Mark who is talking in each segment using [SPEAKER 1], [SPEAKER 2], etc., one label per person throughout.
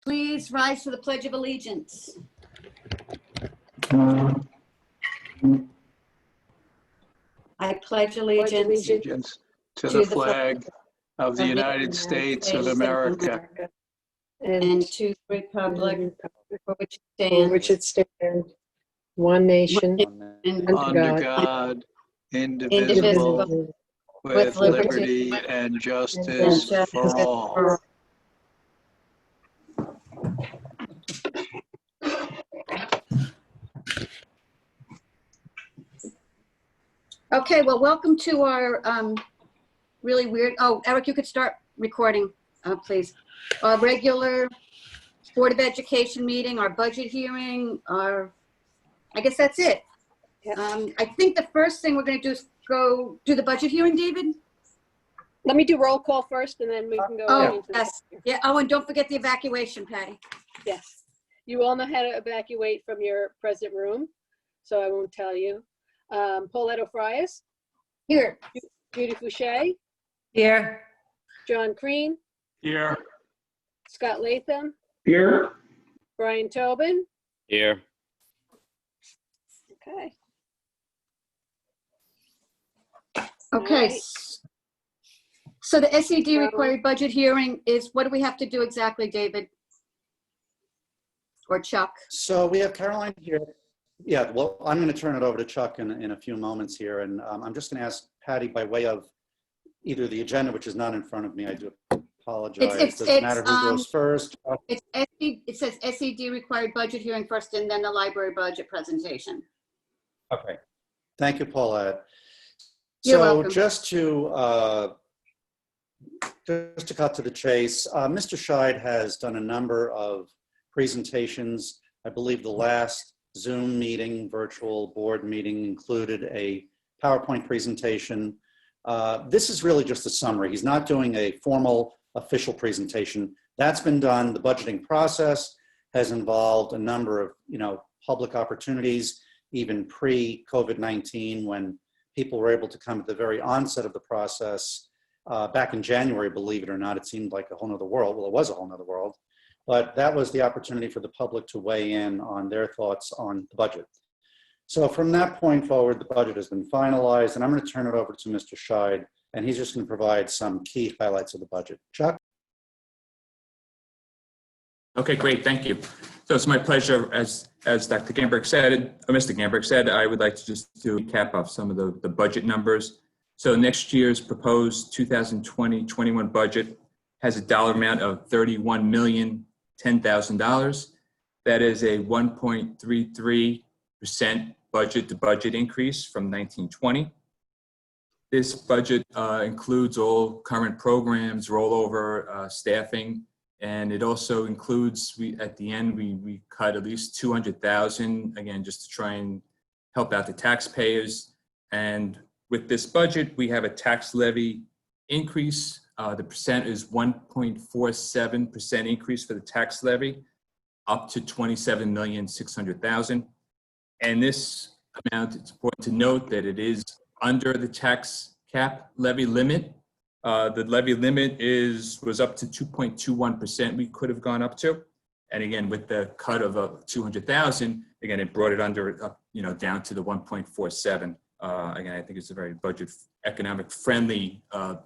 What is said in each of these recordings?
[SPEAKER 1] Please rise for the Pledge of Allegiance. I pledge allegiance
[SPEAKER 2] to the flag of the United States of America
[SPEAKER 1] and to the republic for which it stands,
[SPEAKER 3] one nation,
[SPEAKER 2] under God, indivisible, with liberty and justice for all.
[SPEAKER 1] Okay, well, welcome to our really weird, oh, Eric, you could start recording, please. Our regular Board of Education meeting, our budget hearing, I guess that's it.
[SPEAKER 3] Yep.
[SPEAKER 1] I think the first thing we're going to do is go do the budget hearing, David.
[SPEAKER 3] Let me do roll call first and then we can go.
[SPEAKER 1] Oh, yes. Yeah. Oh, and don't forget the evacuation, Patty.
[SPEAKER 3] Yes. You all know how to evacuate from your present room, so I won't tell you. Paulette O'Frias.
[SPEAKER 1] Here.
[SPEAKER 3] Judy Fouché.
[SPEAKER 4] Here.
[SPEAKER 3] John Crean.
[SPEAKER 2] Here.
[SPEAKER 3] Scott Latham.
[SPEAKER 2] Here.
[SPEAKER 3] Brian Tobin.
[SPEAKER 5] Here.
[SPEAKER 3] Okay.
[SPEAKER 1] Okay.
[SPEAKER 3] Right.
[SPEAKER 1] So the SED required budget hearing is, what do we have to do exactly, David? Or Chuck?
[SPEAKER 6] So we have Caroline here. Yeah, well, I'm going to turn it over to Chuck in a few moments here. And I'm just going to ask Patty by way of either the agenda, which is not in front of me. I do apologize. Does it matter who goes first?
[SPEAKER 1] It says SED required budget hearing first and then the library budget presentation.
[SPEAKER 6] Okay. Thank you, Paulette.
[SPEAKER 1] You're
[SPEAKER 6] So
[SPEAKER 1] welcome.
[SPEAKER 6] just to cut to the chase, Mr. Scheid has done a number of presentations. I believe the last Zoom meeting, virtual board meeting, included a PowerPoint presentation. This is really just a summary. He's not doing a formal official presentation. That's been done. The budgeting process has involved a number of, public opportunities, even pre-COVID-19, when people were able to come at the very onset of the process. Back in January, believe it or not, it seemed like a whole nother world. Well, it was a whole nother world. But that was the opportunity for the public to weigh in on their thoughts on the budget. So from that point forward, the budget has been finalized, and I'm going to turn it over to Mr. Scheid, and he's just going to provide some key highlights of the budget. Chuck?
[SPEAKER 7] Okay, great, thank you. So it's my pleasure, as Dr. Gamberg said, or Mr. Gamberg said, I would like to just do a recap of some of the budget numbers. So next year's proposed 2020-21 budget has a dollar amount of $31,010,000. That is a 1.33% budget-to-budget increase from 1920. This budget includes all current programs, rollover, staffing, and it also includes, at the end, we cut at least $200,000, again, just to try and help out the taxpayers. And with this budget, we have a tax levy increase. The percent is 1.47% increase for the tax levy, up to $27,600,000. And this amount, it's important to note that it is under the tax cap levy limit. The levy limit was up to 2.21% we could have gone up to. And again, with the cut of $200,000, again, it brought it under, down to the 1.47. Again, I think it's a very economic friendly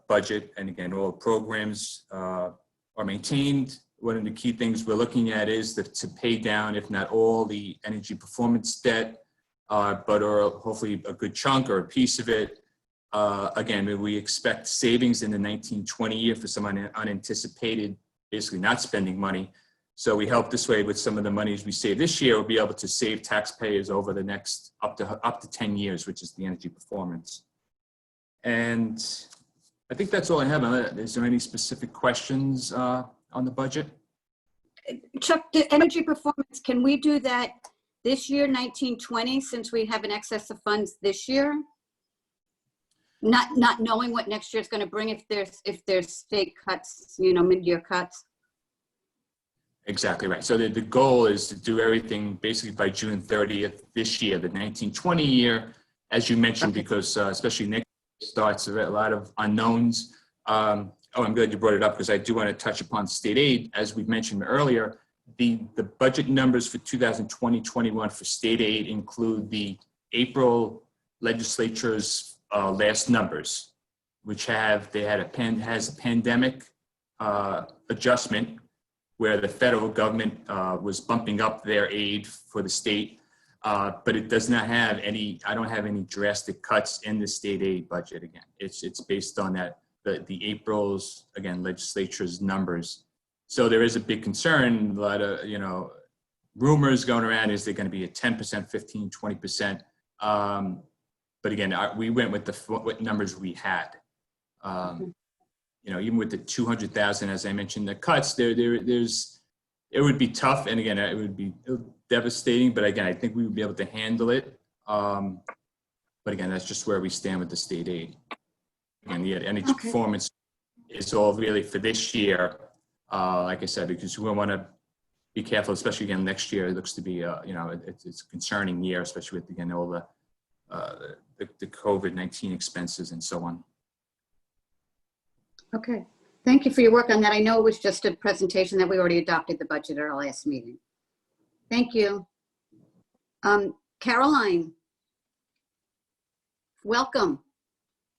[SPEAKER 7] budget. And again, all programs are maintained. One of the key things we're looking at is to pay down, if not all, the energy performance debt, but hopefully a good chunk or a piece of it. Again, we expect savings in the 1920 year for some unanticipated, basically not spending money. So we hope this way with some of the monies we save this year, we'll be able to save taxpayers over the next up to 10 years, which is the energy performance. And I think that's all I have. Is there any specific questions on the budget?
[SPEAKER 1] Chuck, the energy performance, can we do that this year, 1920, since we have an excess of funds this year? Not knowing what next year is going to bring, if there's state cuts, mid-year cuts.
[SPEAKER 7] Exactly right. So the goal is to do everything basically by June 30th this year, the 1920 year, as you mentioned, because especially next year starts a lot of unknowns. I'm glad you brought it up because I do want to touch upon state aid. As we mentioned earlier, the budget numbers for 2020-21 for state aid include the April legislature's last numbers, which has a pandemic adjustment where the federal government was bumping up their aid for the state, but it does not have any, I don't have any drastic cuts in the state aid budget again. It's based on that, the April's, again, legislature's numbers. So there is a big concern, a lot of, rumors going around, is there going to be a 10%, 15, 20%? But again, we went with what numbers we had. Even with the 200,000, as I mentioned, the cuts, it would be tough. And again, it would be devastating, but again, I think we would be able to handle it. But again, that's just where we stand with the state aid. Again, the energy performance is all really for this year. Like I said, because we want to be careful, especially again, next year, it looks to be, it's a concerning year, especially with, again, all the COVID-19 expenses and so on.
[SPEAKER 1] Okay, thank you for your work on that. I know it was just a presentation that we already adopted the budget at our last meeting. Thank you. Caroline, welcome.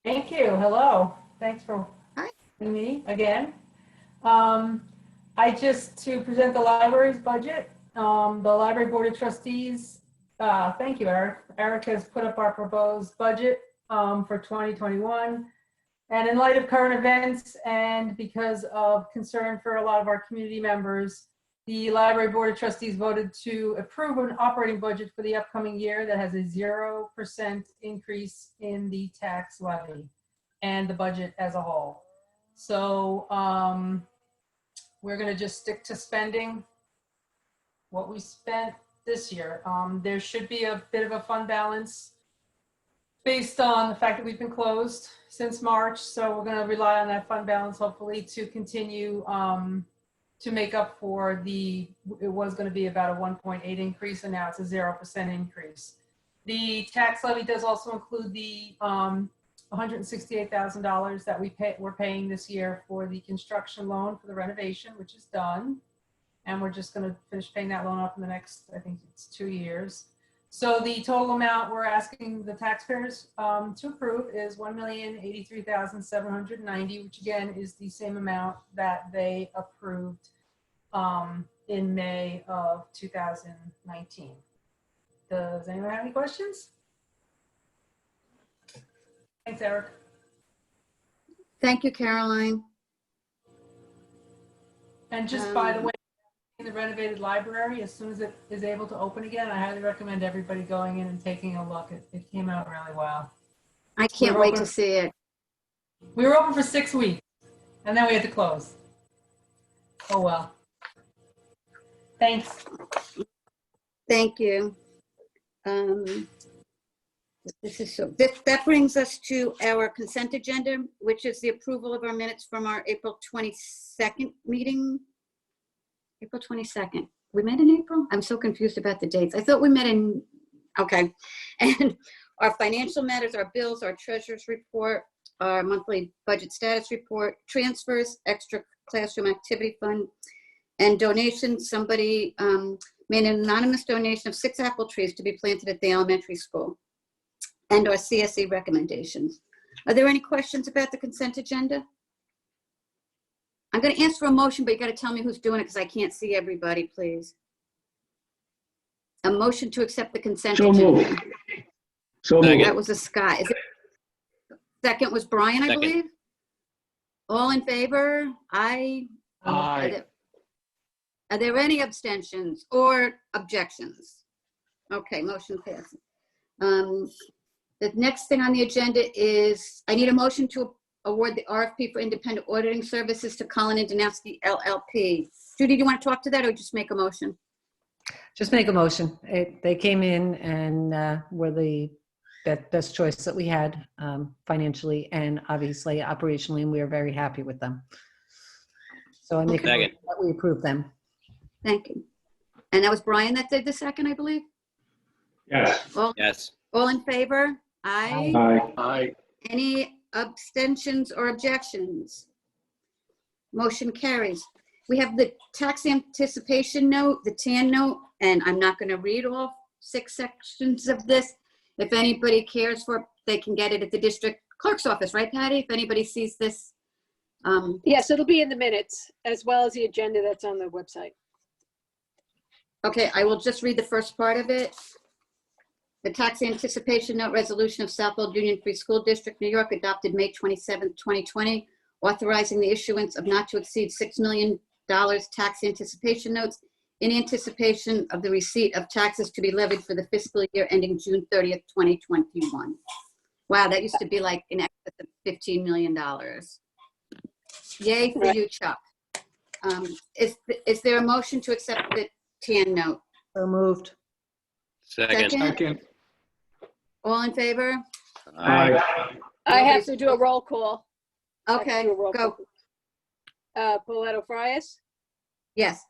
[SPEAKER 4] Thank you. Hello. Thanks for having me again. To present the library's budget. The Library Board of Trustees, thank you, Eric. Eric has put up our proposed budget for 2021. And in light of current events and because of concern for a lot of our community members, the Library Board of Trustees voted to approve an operating budget for the upcoming year that has a 0% increase in the tax levy and the budget as a whole. So we're going to just stick to spending what we spent this year. There should be a bit of a fund balance based on the fact that we've been closed since March. So we're going to rely on that fund balance, hopefully, to continue to make up for it was going to be about a 1.8 increase, and now it's a 0% increase. The tax levy does also include the $168,000 that we're paying this year for the construction loan for the renovation, which is done. And we're just going to finish paying that loan off in the next, I think it's 2 years. So the total amount we're asking the taxpayers to approve is $1,083,790, which again is the same amount that they approved in May of 2019. Does anyone have any questions? Thanks, Eric.
[SPEAKER 1] Thank you, Caroline.
[SPEAKER 4] And just by the way, in the renovated library, as soon as it is able to open again, I highly recommend everybody going in and taking a look. It came out really well.
[SPEAKER 1] I can't wait to see it.
[SPEAKER 4] We were open for 6 weeks, and then we had to close. Oh, well. Thanks.
[SPEAKER 1] Thank you. That brings us to our consent agenda, which is the approval of our minutes from our April 22nd meeting. April 22nd. We met in April? I'm so confused about the dates. I thought we met in, okay. And our financial matters, our bills, our treasurer's report, our monthly budget status report, transfers, extra classroom activity fund, and donations. Somebody made an anonymous donation of 6 apple trees to be planted at the elementary school, and our CSE recommendations. Are there any questions about the consent agenda? I'm going to ask for a motion, but you got to tell me who's doing it because I can't see everybody, please. A motion to accept the consent agenda.
[SPEAKER 5] Moved. So moved.
[SPEAKER 1] That was a Scott. Second was Brian, I believe. All in favor? Aye.
[SPEAKER 5] Aye.
[SPEAKER 1] Are there any abstentions or objections? Okay, motion passes. The next thing on the agenda is I need a motion to award the RFP for independent auditing services to Collin and Danowski LLP. Judy, do you want to talk to that or just make a motion?
[SPEAKER 8] Just make a motion. They came in and were the best choice that we had financially and obviously operationally, and we are very happy with them. So I make a motion that we approve them.
[SPEAKER 1] Thank you. And that was Brian that did the second, I believe?
[SPEAKER 5] Yes.
[SPEAKER 9] Yes.
[SPEAKER 1] All in favor? Aye.
[SPEAKER 5] Aye.
[SPEAKER 2] Aye.
[SPEAKER 1] Any abstentions or objections? Motion carries. We have the tax anticipation note, the TAN note, and I'm not going to read all 6 sections of this. If anybody cares for it, they can get it at the district clerk's office, right, Patty? If anybody sees this.
[SPEAKER 3] Yes, it'll be in the minutes as well as the agenda that's on the website.
[SPEAKER 1] Okay, I will just read the first part of it. The tax anticipation note resolution of Southold Union Free School District, New York, adopted May 27, 2020, authorizing the issuance of not to exceed $6 million tax anticipation notes in anticipation of the receipt of taxes to be levied for the fiscal year ending June 30th, 2021. Wow, that used to be like in excess of $15 million. Yay for you, Chuck. Is there a motion to accept the TAN note?
[SPEAKER 8] So moved.
[SPEAKER 2] Second.
[SPEAKER 1] All in favor?
[SPEAKER 5] Aye.
[SPEAKER 3] I have to do a roll call.
[SPEAKER 1] Okay, go.
[SPEAKER 3] Paulette Frias,
[SPEAKER 1] Yes.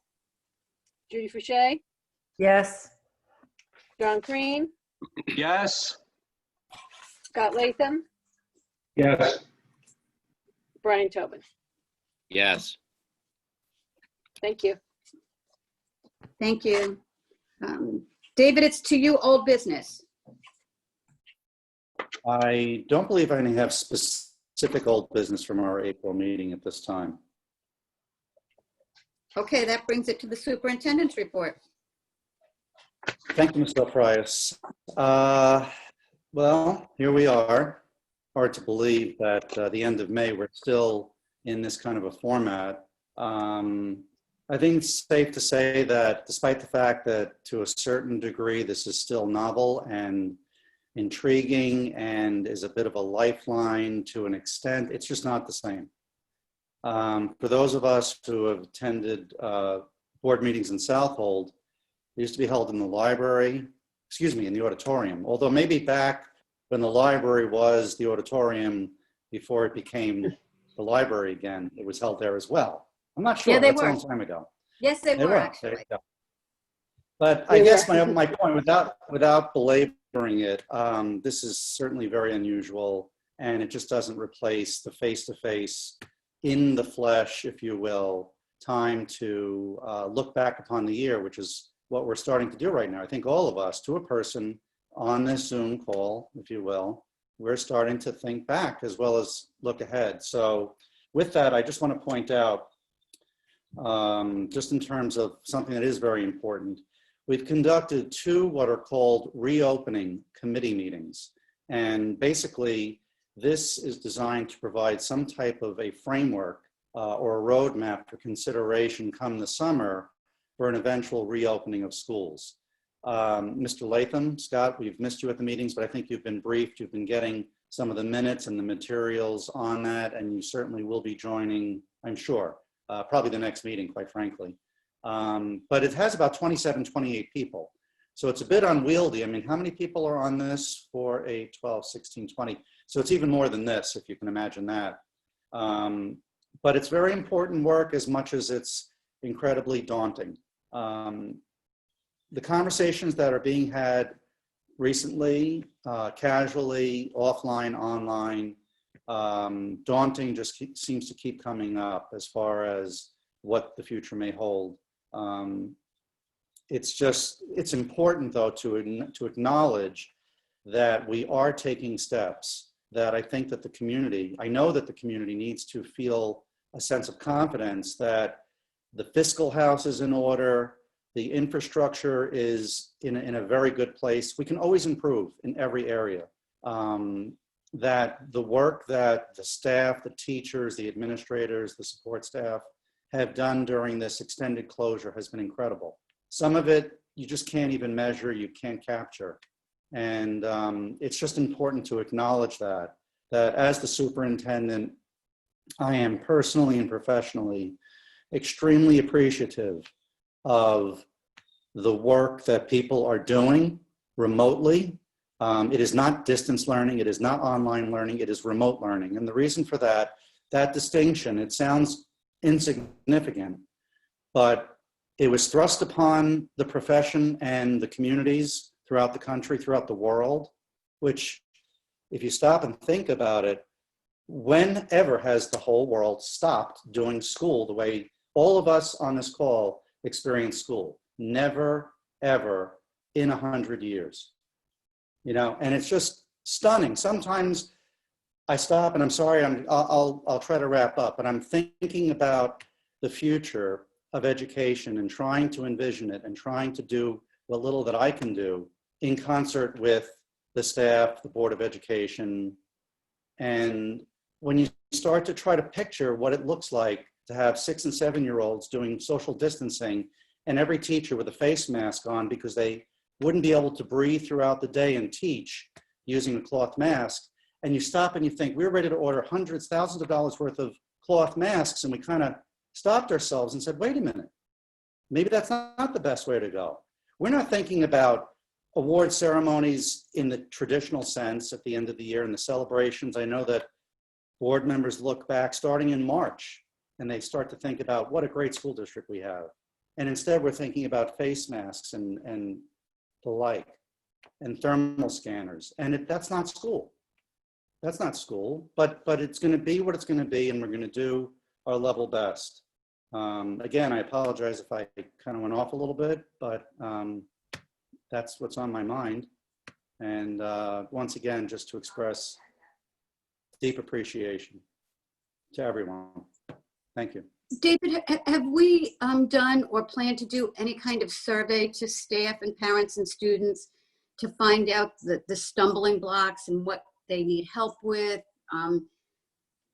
[SPEAKER 3] Judy Fouché,
[SPEAKER 8] Yes.
[SPEAKER 3] John Crean,
[SPEAKER 2] Yes.
[SPEAKER 3] Scott Latham,
[SPEAKER 5] Yes.
[SPEAKER 3] Brian Tobin.
[SPEAKER 9] Yes.
[SPEAKER 3] Thank you.
[SPEAKER 1] Thank you. David, it's to you, old business.
[SPEAKER 6] I don't believe I have specific old business from our April meeting at this time.
[SPEAKER 1] Okay, that brings it to the superintendent's report.
[SPEAKER 6] Thank you, Mr. Frias. Well, here we are. Hard to believe that the end of May, we're still in this kind of a format. I think it's safe to say that despite the fact that to a certain degree, this is still novel and intriguing and is a bit of a lifeline to an extent, it's just not the same. For those of us who have attended board meetings in Southold, it used to be held in the library, in the auditorium. Although maybe back when the library was the auditorium before it became the library again, it was held there as well. I'm not sure.
[SPEAKER 1] Yeah, they
[SPEAKER 6] That's
[SPEAKER 1] were.
[SPEAKER 6] a long time ago.
[SPEAKER 1] Yes, they were
[SPEAKER 6] There
[SPEAKER 1] actually.
[SPEAKER 6] you go. But I guess my point, without belaboring it, this is certainly very unusual, and it just doesn't replace the face-to-face, in the flesh, if you will, time to look back upon the year, which is what we're starting to do right now. I think all of us, to a person on this Zoom call, if you will, we're starting to think back as well as look ahead. So with that, I just want to point out, just in terms of something that is very important, we've conducted 2 what are called reopening committee meetings. And basically, this is designed to provide some type of a framework or a roadmap for consideration come the summer for an eventual reopening of schools. Mr. Latham, Scott, we've missed you at the meetings, but I think you've been briefed. You've been getting some of the minutes and the materials on that, and you certainly will be joining, I'm sure, probably the next meeting, quite frankly. But it has about 27, 28 people. So it's a bit unwieldy. I mean, how many people are on this? 4, 8, 12, 16, 20. So it's even more than this, if you can imagine that. But it's very important work as much as it's incredibly daunting. The conversations that are being had recently, casually, offline, online, daunting just seems to keep coming up as far as what the future may hold. It's important though to acknowledge that we are taking steps that I think that the community, I know that the community needs to feel a sense of confidence that the fiscal house is in order, the infrastructure is in a very good place. We can always improve in every area. That the work that the staff, the teachers, the administrators, the support staff have done during this extended closure has been incredible. Some of it you just can't even measure, you can't capture. And it's just important to acknowledge that as the superintendent, I am personally and professionally extremely appreciative of the work that people are doing remotely. It is not distance learning, it is not online learning, it is remote learning. And the reason for that distinction, it sounds insignificant, but it was thrust upon the profession and the communities throughout the country, throughout the world, which if you stop and think about it, whenever has the whole world stopped doing school the way All of us on this call experience school. Never, ever in 100 years. You know, and it's just stunning. Sometimes I stop, and I'm sorry, I'll try to wrap up, but I'm thinking about the future of education and trying to envision it and trying to do what little that I can do in concert with the staff, the Board of Education. And when you start to try to picture what it looks like to have 6- and 7-year-olds doing social distancing and every teacher with a face mask on because they wouldn't be able to breathe throughout the day and teach using a cloth mask, and you stop and you think, we're ready to order hundreds, thousands of dollars worth of cloth masks, and we kind of stopped ourselves and said, wait a minute, maybe that's not the best way to go. We're not thinking about award ceremonies in the traditional sense at the end of the year and the celebrations. I know that board members look back starting in March and they start to think about what a great school district we have. And instead we're thinking about face masks and the like, and thermal scanners. And that's not school. That's not school, but it's gonna be what it's gonna be, and we're gonna do our level best. Again, I apologize if I kind of went off a little bit, but that's what's on my mind. And once again, just to express deep appreciation to everyone. Thank you.
[SPEAKER 1] David, have we done or plan to do any kind of survey to staff and parents and students to find out the stumbling blocks and what they need help with?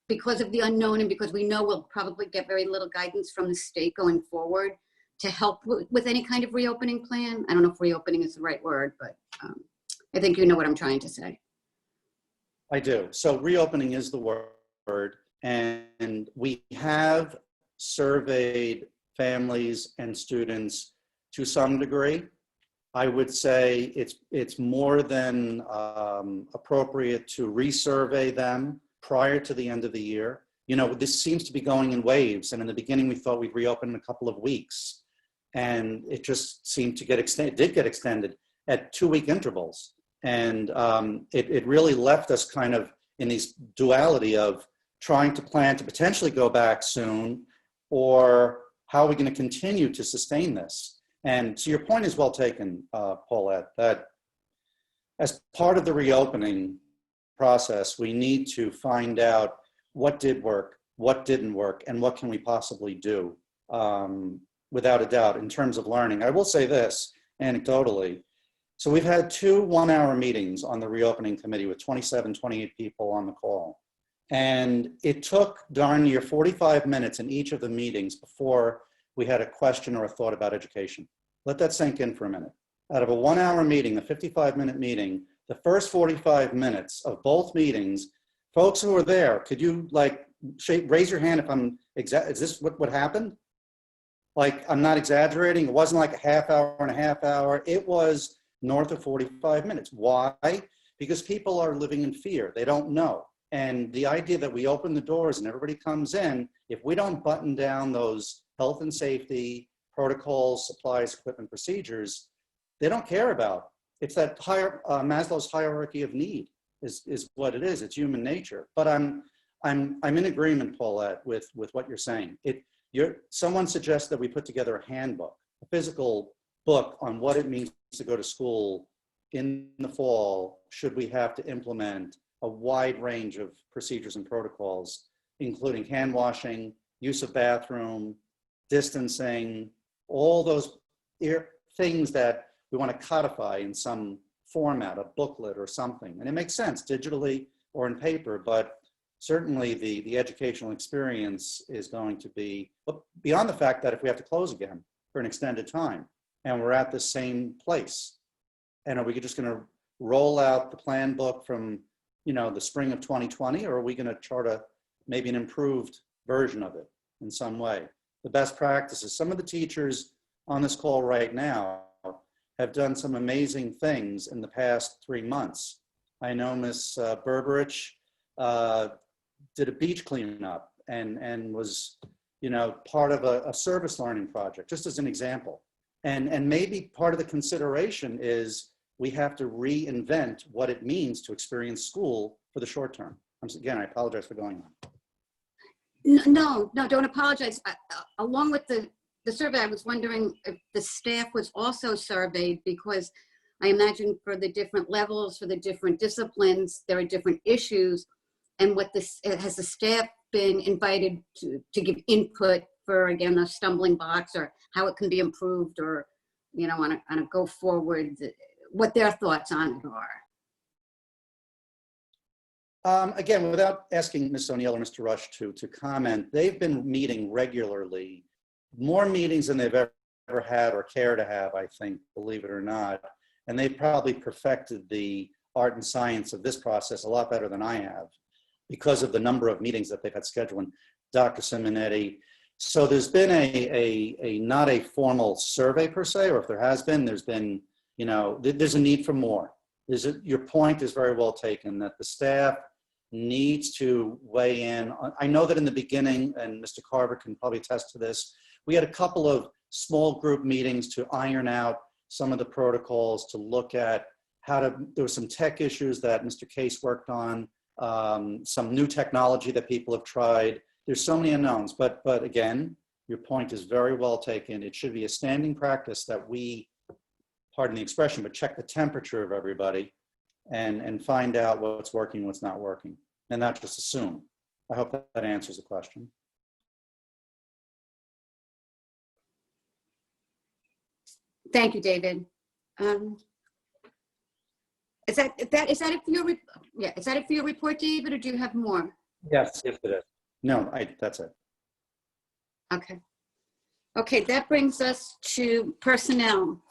[SPEAKER 1] Because of the unknown and because we know we'll probably get very little guidance from the state going forward to help with any kind of reopening plan. I don't know if reopening is the right word, but I think you know what I'm trying to say.
[SPEAKER 6] I do. So reopening is the word, and we have surveyed families and students to some degree. I would say it's more than appropriate to resurvey them prior to the end of the year. You know, this seems to be going in waves, and in the beginning we thought we'd reopen in a couple of weeks, and it just seemed to get extended. It did get extended at 2-week intervals, and it really left us kind of in these duality of trying to plan to potentially go back soon, or how are we going to continue to sustain this? And so your point is well taken, Paulette, that as part of the reopening process, we need to find out what did work, what didn't work, and what can we possibly do, without a doubt, in terms of learning. I will say this, anecdotally. So we've had 2 one-hour meetings on the reopening committee with 27, 28 people on the call. And it took darn near 45 minutes in each of the meetings before we had a question or a thought about education. Let that sink in for a minute. Out of a 1-hour meeting, a 55-minute meeting, the first 45 minutes of both meetings, folks who were there, could you raise your hand if I'm, is this what happened? Like, I'm not exaggerating. It wasn't like a half hour and a half hour. It was north of 45 minutes. Why? Because people are living in fear. They don't know. And the idea that we open the doors and everybody comes in, if we don't button down those health and safety protocols, supplies, equipment, procedures, they don't care about. It's that higher Maslow's hierarchy of need is what it is. It's human nature. But I'm in agreement, Paulette, with what you're saying. Someone suggests that we put together a handbook, a physical book on what it means to go to school in the fall, should we have to implement a wide range of procedures and protocols, including hand washing, use of bathroom, distancing, all those things that we want to codify in some format, a booklet or something. And it makes sense digitally or in paper, but certainly the educational experience is going to be, beyond the fact that if we have to close again for an extended time and we're at the same place, and are we just going to roll out the plan book from the spring of 2020, or are we going to chart maybe an improved version of it in some way? The best practices. Some of the teachers on this call right now have done some amazing things in the past 3 months. I know Ms. Berberich did a beach cleanup and was, part of a service learning project, just as an example. And maybe part of the consideration is we have to reinvent what it means to experience school for the short term. Again, I apologize for going on.
[SPEAKER 1] No, don't apologize. Along with the survey, I was wondering if the staff was also surveyed, because I imagine for the different levels, for the different disciplines, there are different issues. And has the staff been invited to give input for, again, a stumbling blocks, or how it can be improved, or, you know, on a go forward, what their thoughts on it are?
[SPEAKER 6] Again, without asking Ms. O'Neill or Mr. Rush to comment, they've been meeting regularly, more meetings than they've ever had or care to have, I think, believe it or not. And they've probably perfected the art and science of this process a lot better than I have, because of the number of meetings that they've had scheduled. Dr. Simonetti. So there's been not a formal survey per se, or if there has been, there's been, you know, there's a need for more. Your point is very well taken, that the staff needs to weigh in. I know that in the beginning, and Mr. Carver can probably attest to this, we had a couple of small group meetings to iron out some of the protocols, to look at there were some tech issues that Mr. Case worked on, some new technology that people have tried. There's so many unknowns, but again, your point is very well taken. It should be a standing practice that we, pardon the expression, but check the temperature of everybody and find out what's working, what's not working, and not just assume. I hope that answers the question.
[SPEAKER 1] Thank you, David. Is that it for your is that it for your report, David, or do you have more?
[SPEAKER 6] Yes, it is. No, that's it.
[SPEAKER 1] Okay. Okay, that brings us to personnel.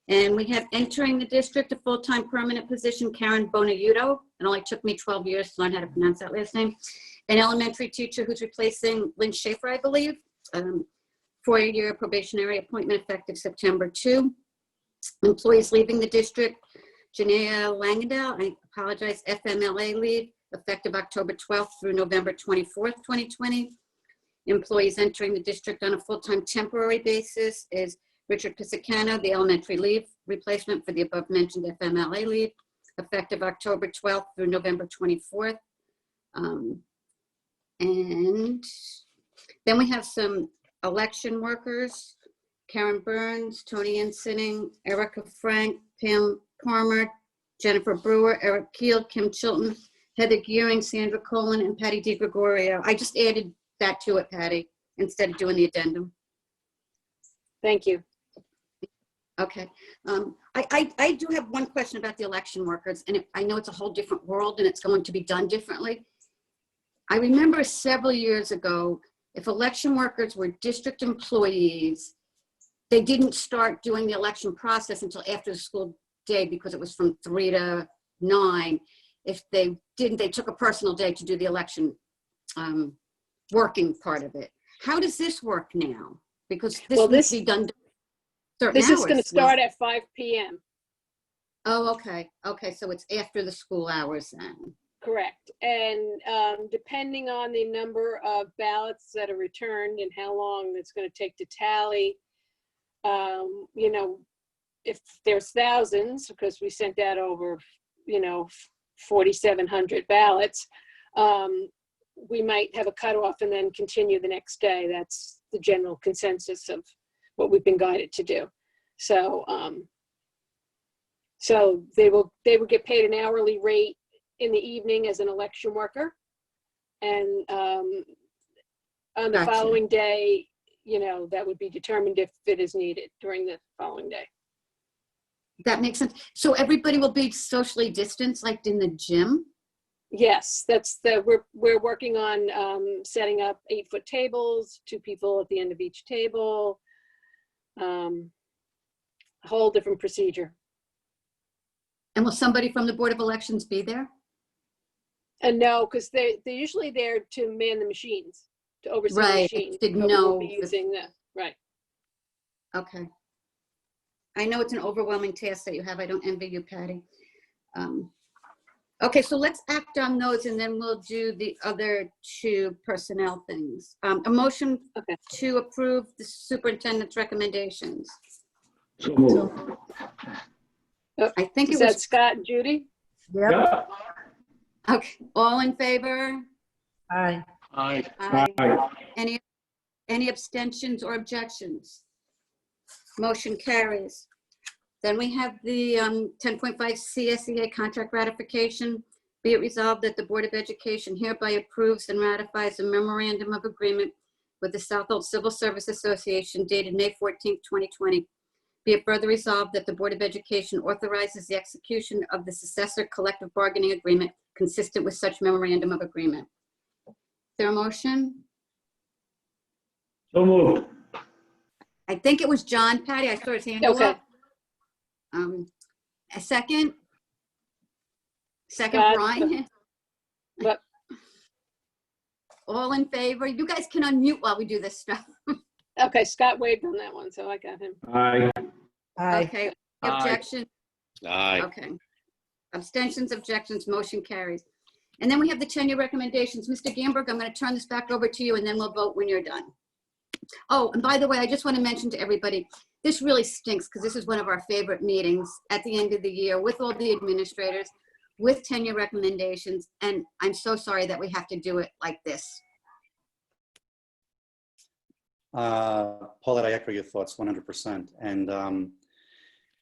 [SPEAKER 1] And we have entering the district a full-time permanent position, Karen Bonaiuto. It only took me 12 years to learn how to pronounce that last name. An elementary teacher who's replacing Lynn Schaefer, I believe. 4-year probationary appointment effective September 2. Employees leaving the district, Janaea Langendale, I apologize, FMLA leave, effective October 12th through November 24th, 2020. Employees entering the district on a full-time temporary basis is Richard Pisacano, the elementary leave replacement for the above mentioned FMLA leave, effective October 12th through November 24th. And then we have some election workers, Karen Burns, Tony Insinning, Erica Frank, Pam Palmer, Jennifer Brewer, Eric Keel, Kim Chilton, Heather Gearing, Sandra Colin, and Patty DiGregorio. I just added that to it, Patty, instead of doing the addendum.
[SPEAKER 3] Thank you.
[SPEAKER 1] Okay. I do have one question about the election workers, and I know it's a whole different world and it's going to be done differently. I remember several years ago, if election workers were district employees, they didn't start doing the election process until after the school day because it was from 3 to 9. If they didn't, they took a personal day to do the election working part of it. How does this work now? Because this needs to be done certain
[SPEAKER 3] This
[SPEAKER 1] hours.
[SPEAKER 3] is going to start at 5 p.m.
[SPEAKER 1] Oh, okay. Okay, so it's after the school hours then.
[SPEAKER 3] Correct. And depending on the number of ballots that are returned and how long it's going to take to tally, you know, if there's thousands, because we sent out over, you know, 4,700 ballots, we might have a cutoff and then continue the next day. That's the general consensus of what we've been guided to do. So, so they will get paid an hourly rate in the evening as an election worker, and on the
[SPEAKER 1] Gotcha.
[SPEAKER 3] following day, you know, that would be determined if it is needed during the following day.
[SPEAKER 1] That makes sense. So everybody will be socially distanced, like in the gym?
[SPEAKER 3] Yes, we're working on setting up 8-foot tables, 2 people at the end of each table, a whole different procedure.
[SPEAKER 1] And will somebody from the Board of Elections be there?
[SPEAKER 3] And no, because they're usually there to man the machines, to oversee the
[SPEAKER 1] Right, I
[SPEAKER 3] machines.
[SPEAKER 1] didn't
[SPEAKER 3] but we
[SPEAKER 1] know
[SPEAKER 3] won't be using the, right.
[SPEAKER 1] Okay. I know it's an overwhelming task that you have. I don't envy you, Patty. Okay, so let's act on those and then we'll do the other 2 personnel things. A motion to approve the superintendent's recommendations.
[SPEAKER 5] So moved.
[SPEAKER 1] I think
[SPEAKER 3] Is
[SPEAKER 1] it was,
[SPEAKER 3] that Scott and Judy?
[SPEAKER 8] Yep.
[SPEAKER 5] Yeah.
[SPEAKER 1] okay, all in favor?
[SPEAKER 8] Aye.
[SPEAKER 2] Aye.
[SPEAKER 1] Aye. Any abstentions or objections? Motion carries. Then we have the 10.5 CSEA contract ratification. Be it resolved that the Board of Education hereby approves and ratifies a memorandum of agreement with the Southold Civil Service Association dated May 14th, 2020. Be it further resolved that the Board of Education authorizes the execution of the successor collective bargaining agreement consistent with such memorandum of agreement. Is there a motion?
[SPEAKER 5] So moved.
[SPEAKER 1] I think it was John, Patty. I saw his hand go
[SPEAKER 3] Okay.
[SPEAKER 1] up. A second? Second,
[SPEAKER 3] Scott.
[SPEAKER 1] Brian?
[SPEAKER 3] But-
[SPEAKER 1] All in favor? You guys can unmute while we do this stuff.
[SPEAKER 3] Okay, Scott waved on that one, so I got him.
[SPEAKER 5] Aye.
[SPEAKER 8] Aye.
[SPEAKER 1] Okay,
[SPEAKER 2] Aye.
[SPEAKER 1] objection?
[SPEAKER 9] Aye.
[SPEAKER 1] Okay. Abstentions, objections, motion carries. And then we have the tenure recommendations. Mr. Gamberg, I'm going to turn this back over to you and then we'll vote when you're done. Oh, and by the way, I just want to mention to everybody, this really stinks because this is one of our favorite meetings at the end of the year with all the administrators, with tenure recommendations, and I'm so sorry that we have to do it like this.
[SPEAKER 6] Paulette, I echo your thoughts 100%. And,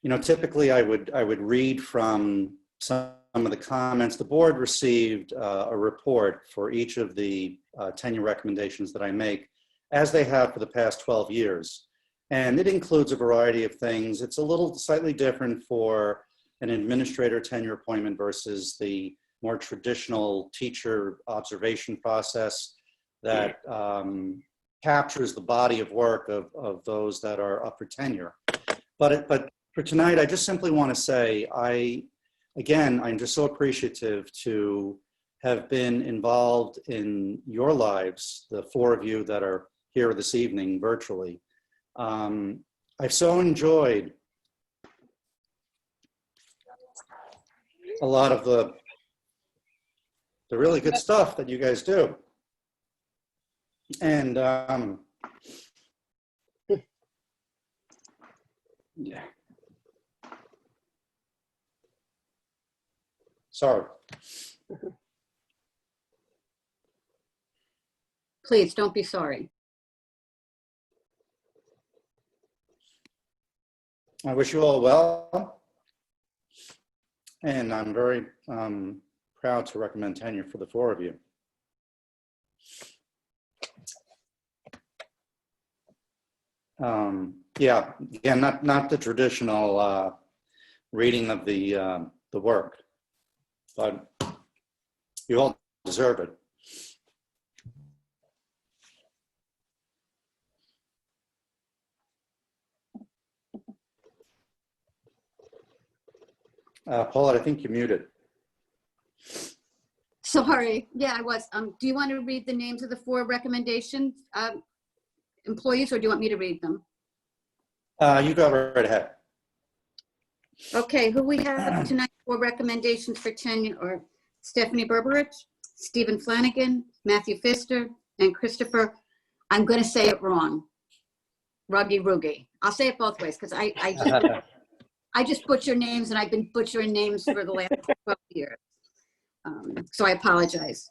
[SPEAKER 6] you know, typically I would read from some of the comments. The board received a report for each of the tenure recommendations that I make, as they have for the past 12 years. And it includes a variety of things. It's a little slightly different for an administrator tenure appointment versus the more traditional teacher observation process that captures the body of work of those that are up for tenure. But for tonight, I just simply want to say, I'm just so appreciative to have been involved in your lives, the four of you that are here this evening virtually. I've so enjoyed a lot of the really good stuff that you guys do. And yeah. Sorry.
[SPEAKER 1] Please don't be sorry.
[SPEAKER 6] I wish you all well. And I'm very proud to recommend tenure for the four of you. Yeah, again, not the traditional reading of the work, but you all deserve it. Paulette, I think you're muted.
[SPEAKER 1] Sorry. Yeah, I was. Do you want to read the names of the four recommendations employees, or do you want me to read them?
[SPEAKER 6] You go right ahead.
[SPEAKER 1] Okay, who we have tonight for recommendations for tenure are Stephanie Berberich, Stephen Flanagan, Matthew Pfister, and Christopher, I'm going to say it wrong, Ruggie. I'll say it both ways because I just butcher names, and I've been butchering names for the last 12 years. So I apologize.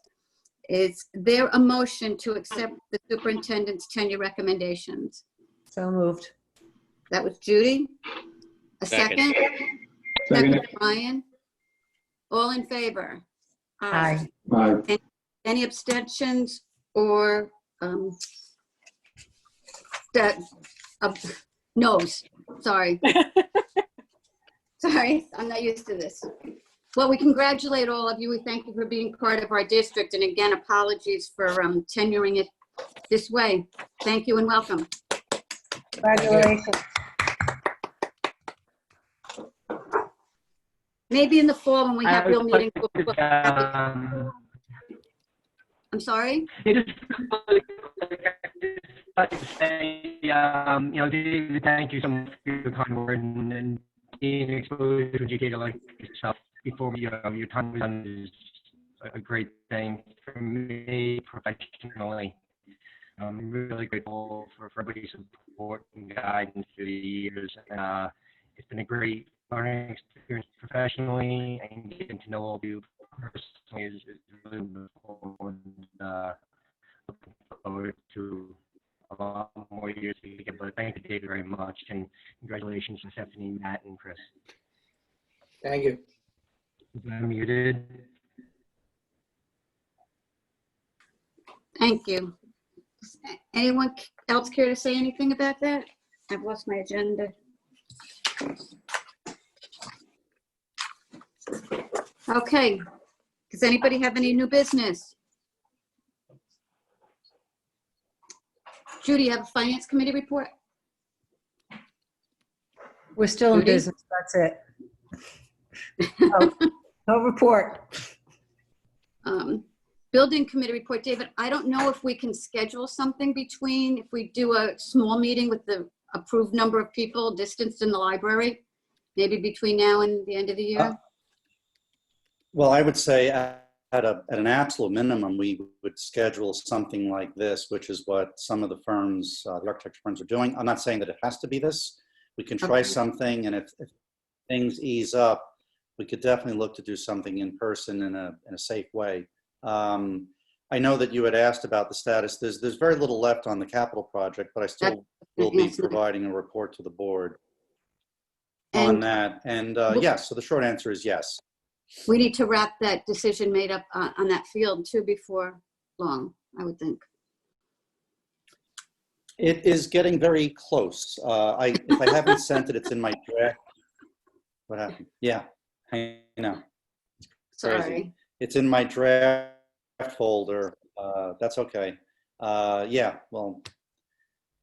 [SPEAKER 1] Is there a motion to accept the superintendent's tenure recommendations?
[SPEAKER 8] So moved.
[SPEAKER 1] That was Judy. A second? Second, Brian. All in favor?
[SPEAKER 8] Aye.
[SPEAKER 5] Aye.
[SPEAKER 1] Any abstentions or no's? Sorry. Sorry, I'm not used to this. Well, we congratulate all of you. We thank you for being part of our district. And again, apologies for tenuring it this way. Thank you and welcome.
[SPEAKER 8] Congratulations.
[SPEAKER 1] Maybe in the fall when we have real meetings.
[SPEAKER 10] Um,
[SPEAKER 1] I'm sorry?
[SPEAKER 10] it is like to say, David, thank you so much for your kind word and being exposed to an educator like yourself before your time was done is a great thing for me professionally. I'm really grateful for everybody's support and guidance through the years. It's been a great learning experience professionally, and getting to know all of you personally is really wonderful. And looking forward to a lot more years together. But thank you, David, very much, and congratulations to Stephanie, Matt, and Chris.
[SPEAKER 9] Thank you.
[SPEAKER 10] I'm muted.
[SPEAKER 1] Thank you. Anyone else care to say anything about that? I've lost my agenda. Okay. Does anybody have any new business? Judy, you have a finance committee report?
[SPEAKER 8] We're still in
[SPEAKER 1] Judy?
[SPEAKER 8] business, that's it. No report.
[SPEAKER 1] Building committee report, David, I don't know if we can schedule something between, if we do a small meeting with the approved number of people distanced in the library, maybe between now and the end of the year.
[SPEAKER 6] Well, I would say at an absolute minimum, we would schedule something like this, which is what some of the firms, the architecture firms are doing. I'm not saying that it has to be this. We can try something, and if things ease up, we could definitely look to do something in person in a safe way. I know that you had asked about the status. There's very little left on the capital project, but I still will be providing a report to the board on that. And yes, so the short answer is yes.
[SPEAKER 1] We need to wrap that decision made up on that field too before long, I would think.
[SPEAKER 6] It is getting very close. If I haven't sent it, it's in my draft. What happened? Yeah, I know.
[SPEAKER 1] Sorry.
[SPEAKER 6] It's in my draft folder. That's okay. Yeah, well,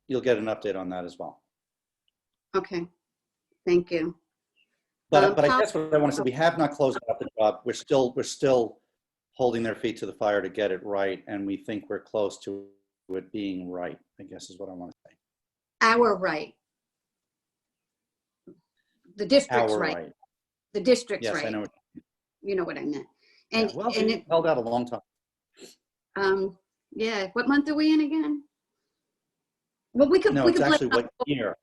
[SPEAKER 6] you'll get an update on that as well.
[SPEAKER 1] Okay, thank you.
[SPEAKER 6] But I guess what I want to say, we have not closed out the job. We're still holding their feet to the fire to get it right, and we think we're close to it being right, I guess is what I want to say.
[SPEAKER 1] Our right. The district's
[SPEAKER 6] Our
[SPEAKER 1] right. The district's
[SPEAKER 6] yes,
[SPEAKER 1] right.
[SPEAKER 6] I know.
[SPEAKER 1] You know what I meant. And,
[SPEAKER 6] Yeah, well,
[SPEAKER 1] and
[SPEAKER 6] it held out a long time.
[SPEAKER 1] Yeah, what month are we in again? Well, we could,
[SPEAKER 6] No,
[SPEAKER 1] we
[SPEAKER 6] it's
[SPEAKER 1] could
[SPEAKER 6] actually
[SPEAKER 1] blame,
[SPEAKER 6] what year?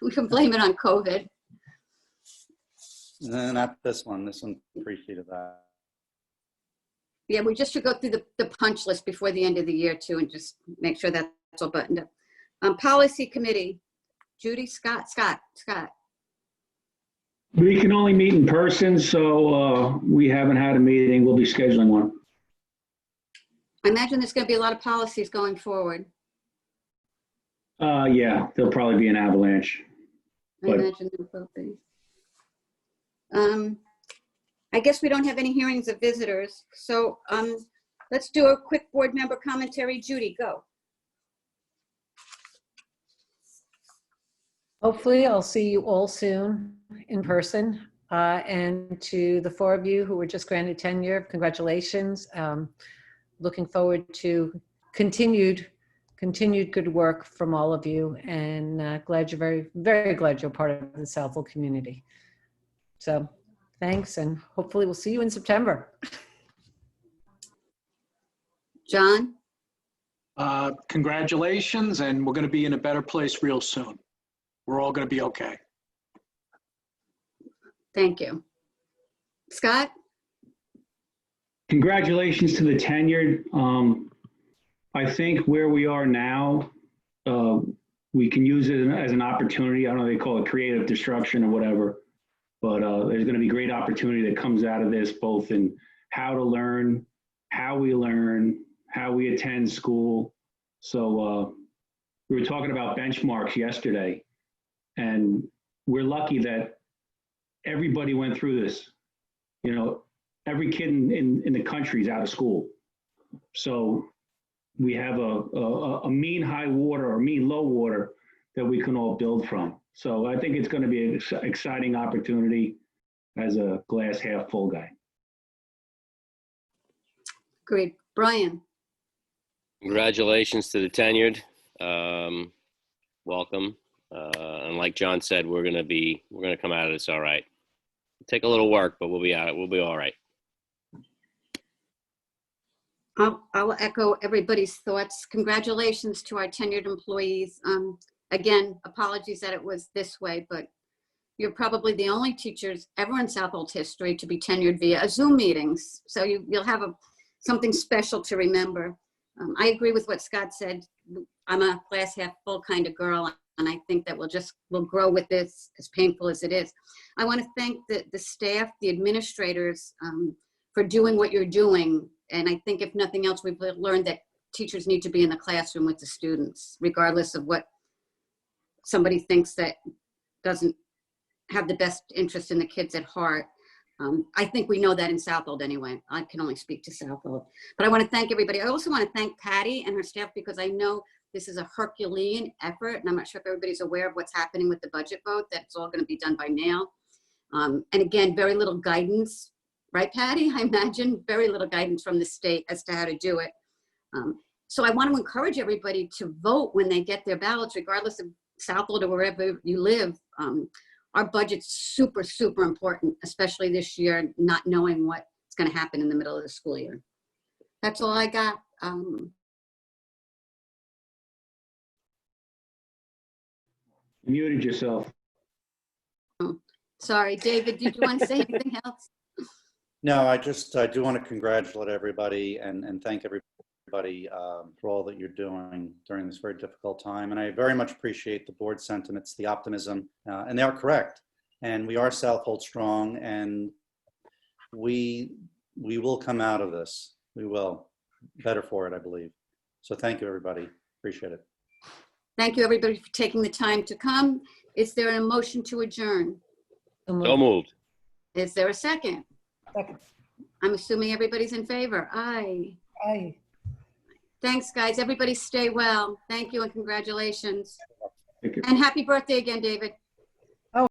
[SPEAKER 1] we can blame it on COVID.
[SPEAKER 6] No, not this one. This one preceded that.
[SPEAKER 1] Yeah, we just should go through the punch list before the end of the year too, and just make sure that's all buttoned up. Policy committee, Judy, Scott.
[SPEAKER 5] We can only meet in person, so we haven't had a meeting. We'll be scheduling one.
[SPEAKER 1] I imagine there's going to be a lot of policies going forward.
[SPEAKER 5] Yeah, there'll probably be an avalanche.
[SPEAKER 1] I imagine there will be. I guess we don't have any hearings of visitors, so let's do a quick board member commentary. Judy, go.
[SPEAKER 8] Hopefully, I'll see you all soon in person. And to the 4 of you who were just granted tenure, congratulations. Looking forward to continued good work from all of you, and glad you're very glad you're part of the Southold community. So thanks, and hopefully we'll see you in September.
[SPEAKER 1] John?
[SPEAKER 2] Congratulations, and we're going to be in a better place real soon. We're all going to be okay.
[SPEAKER 1] Thank you. Scott?
[SPEAKER 5] Congratulations to the tenured. I think where we are now, we can use it as an opportunity. I don't know, they call it creative destruction or whatever, but there's going to be great opportunity that comes out of this, both in how to learn, how we learn, how we attend school. So we were talking about benchmarks yesterday, and we're lucky that everybody went through this. You know, every kid in the country is out of school. So we have a mean high water or mean low water that we can all build from. So I think it's going to be an exciting opportunity as a glass half full guy.
[SPEAKER 1] Great. Brian?
[SPEAKER 11] Congratulations to the tenured. Welcome. And like John said, we're going to come out of this all right. It'll take a little work, but we'll be out. We'll be all right.
[SPEAKER 1] I'll echo everybody's thoughts. Congratulations to our tenured employees. Again, apologies that it was this way, but you're probably the only teachers ever in Southold history to be tenured via a Zoom meetings. So you'll have something special to remember. I agree with what Scott said. I'm a glass half full kind of girl, and I think that we'll grow with this, as painful as it is. I want to thank the staff, the administrators, for doing what you're doing. And I think if nothing else, we've learned that teachers need to be in the classroom with the students, regardless of what somebody thinks that doesn't have the best interest in the kids at heart. I think we know that in Southold anyway. I can only speak to Southold. But I want to thank everybody. I also want to thank Patty and her staff, because I know this is a Herculean effort, and I'm not sure if everybody's aware of what's happening with the budget vote, that it's all going to be done by mail. And again, very little guidance, right, Patty? I imagine very little guidance from the state as to how to do it. So I want to encourage everybody to vote when they get their ballots, regardless of Southold or wherever you live. Our budget's super, super important, especially this year, not knowing what's going to happen in the middle of the school year. That's all I got.
[SPEAKER 5] You muted yourself.
[SPEAKER 1] Sorry, David, did you want to say anything else?
[SPEAKER 6] No, I do want to congratulate everybody and thank everybody for all that you're doing during this very difficult time. And I very much appreciate the board sentiments, the optimism, and they are correct. And we are Southold strong, and we will come out of this. We will. Better for it, I believe. So thank you, everybody. Appreciate it.
[SPEAKER 1] Thank you, everybody, for taking the time to come. Is there a motion to adjourn?
[SPEAKER 11] So moved.
[SPEAKER 1] Is there a second?
[SPEAKER 8] Second.
[SPEAKER 1] I'm assuming everybody's in favor. Aye.
[SPEAKER 8] Aye.
[SPEAKER 1] Thanks, guys. Everybody stay well. Thank you and congratulations.
[SPEAKER 5] Thank you.
[SPEAKER 1] And happy birthday again, David.